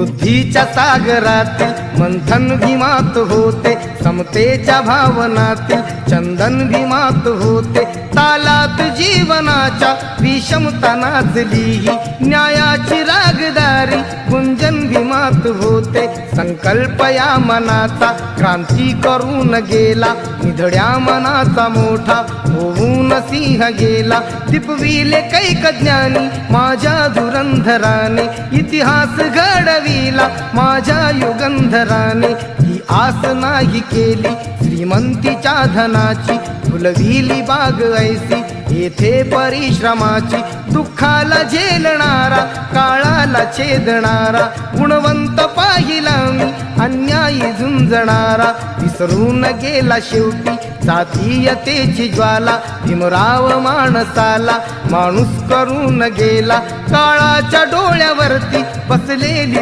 बुद्धीच्या सागरातील मंथन भीमात होते, समतेच्या भावनातील चंदन भीमात होते, तालात जीवनाच्या विषमता नाचली ही न्यायाची रागदारी गुंजन भीमात होते। संकल्प या मनाचा क्रांती करून गेला, निधड्या मनाचा मोठा होऊन सिंह गेला। दिपविले कैक ज्ञानी माझ्या धुरंधराने, इतिहास घडविला माझ्या युगंधराने। ही आस नाही केली श्रीमंतीच्या धनाची, फुलविली बाग ऐसी येथे परिश्रमाची। दुःखाला झेलणारा काळाला छेदणारा, गुणवंत पाहिला मी अन्यायी झुंजणारा। विसरून गेला शेवटी जातीयतेची ज्वाला, भीमराव माणसाला माणूस करून गेला। काळाच्या डोळ्यावरती बसलेली